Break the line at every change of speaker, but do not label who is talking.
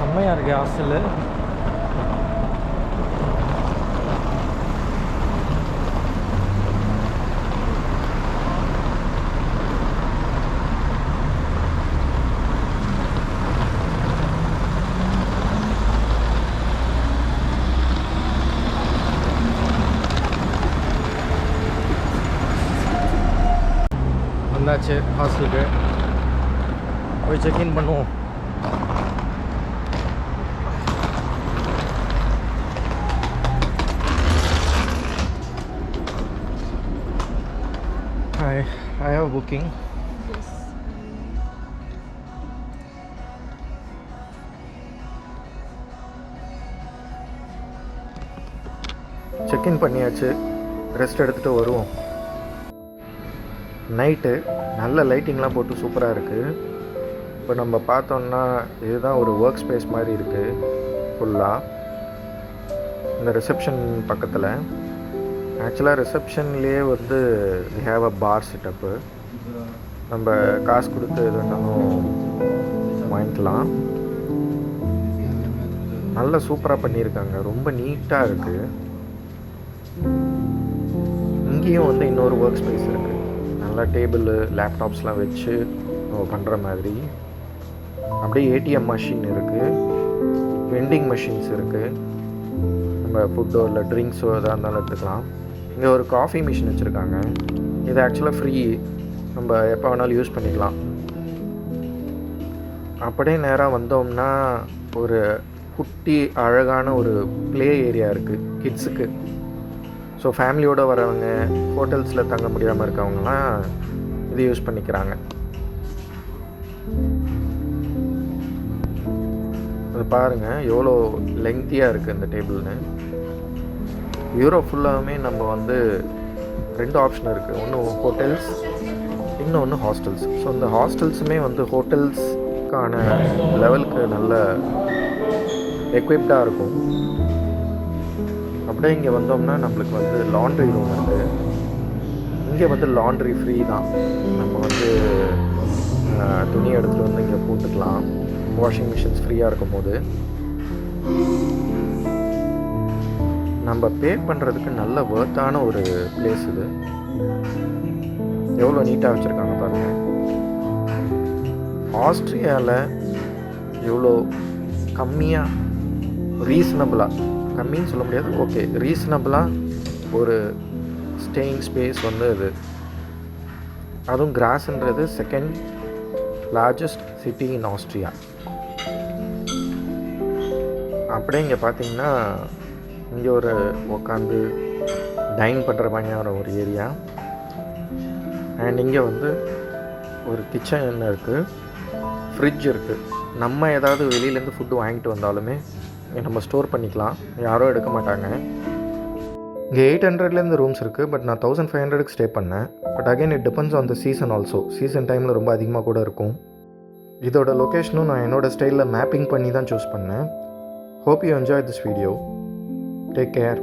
செம்மையாக இருக்குது ஹாஸ்டலு. வந்தாச்சு ஹாஸ்டலுக்கு, போய் செக்இன் பண்ணுவோம். I have a booking.
Yes.
Check in பண்ணியாச்சு, ரெஸ்ட் எடுத்துகிட்டு வருவோம். நைட்டு நல்ல லைட்டிங்லாம் போட்டு சூப்பராக இருக்குது. இப்போ நம்ம பார்த்தோன்னா இதுதான் ஒரு ஒர்க் ஸ்பேஸ் மாதிரி இருக்குது ஃபுல்லாக. இந்த ரிசப்ஷன் பக்கத்தில் ஆக்சுவலாக ரிசப்ஷன்லேயே வந்து we have a bar setup. நம்ம காசு கொடுத்து எது வேணாலும் வாங்கிக்கலாம். நல்லா சூப்பராக பண்ணியிருக்காங்க, ரொம்ப நீட்டாக இருக்குது. இங்கேயும் வந்து இன்னொரு ஒர்க் ஸ்பேஸ் இருக்குது, நல்லா டேபிள் லேப்டாப்ஸ்லாம் வச்சு நம்ம பண்ணுற மாதிரி. அப்படியே ஏடிஎம் மிஷின் இருக்குது, வெண்டிங் மிஷின்ஸ் இருக்குது. நம்ம ஃபுட்டோ இல்லை ட்ரிங்க்ஸோ எதாக இருந்தாலும் எடுத்துக்கலாம். இங்கே ஒரு காஃபி மிஷின் வச்சுருக்காங்க. இது ஆக்சுவலாக ஃப்ரீ, நம்ம எப்போ வேணாலும் யூஸ் பண்ணிக்கலாம். அப்படியே நேராக வந்தோம்னா ஒரு குட்டி அழகான ஒரு ப்ளே ஏரியா இருக்குது கிட்ஸுக்கு. ஸோ ஃபேமிலியோடு வரவங்க, ஹோட்டல்ஸில் தங்க முடியாமல் இருக்கவங்கலாம் இது யூஸ் பண்ணிக்கிறாங்க. அது பாருங்கள் எவ்வளோ லெங்க்த்தியாக இருக்குது இந்த டேபிள்னு. யூரோப் ஃபுல்லாகவே நம்ம வந்து 2 ஆப்ஷன் இருக்குது, ஒன்று ஹோட்டல்ஸ், இன்னொன்று ஹாஸ்டல்ஸ். ஸோ இந்த ஹாஸ்டல்ஸுமே வந்து ஹோட்டல்ஸ்க்கான லெவலுக்கு நல்ல எக்விப்டாக இருக்கும். அப்படியே இங்கே வந்தோம்னா நம்மளுக்கு வந்து லாண்ட்ரி ரூம் இருக்குது. இங்கே வந்து லாண்ட்ரி ஃப்ரீ தான். நம்ம வந்து துணி எடுத்துகிட்டு வந்து இங்கே போட்டுக்கலாம். வாஷிங் மிஷின்ஸ் ஃப்ரீயாக இருக்கும் போது நம்ம பே பண்ணுறதுக்கு நல்ல வர்த்தான ஒரு பிளேஸ் இது. எவ்வளோ நீட்டாக வச்சுருக்காங்க பாருங்கள். ஆஸ்ட்ரியாவில் எவ்வளோ கம்மியாக, ரீசனபிளாக, கம்மின்னு சொல்ல முடியாது, ஓகே ரீசனபிளாக ஒரு ஸ்டேயிங் ஸ்பேஸ் வந்து இது. அதுவும் கிராஸ்ன்றது 2nd லார்ஜஸ்ட் சிட்டி இன் ஆஸ்ட்ரியா. அப்படியே இங்கே பார்த்தீங்கன்னா இங்கே ஒரு உட்காந்து டைன் பண்ணுற மாதிரியான ஒரு ஏரியா. அண்ட் இங்கே வந்து ஒரு கிச்சன் இருக்குது, ஃப்ரிட்ஜ் இருக்குது. நம்ம ஏதாவது வெளியிலேருந்து ஃபுட்டு வாங்கிட்டு வந்தாலுமே இங்கே நம்ம ஸ்டோர் பண்ணிக்கலாம், யாரும் எடுக்க மாட்டாங்க. இங்கே 800லேருந்து ரூம்ஸ் இருக்குது. பட் நான் 1500க்கு ஸ்டே பண்ணேன். But again it depends on the season also. Season டைமில் ரொம்ப அதிகமாக கூட இருக்கும். இதோட லொக்கேஷனும் நான் என்னோடய ஸ்டைலில் மேப்பிங் பண்ணி தான் சூஸ் பண்ணேன். Hope you enjoyed this video. Take care.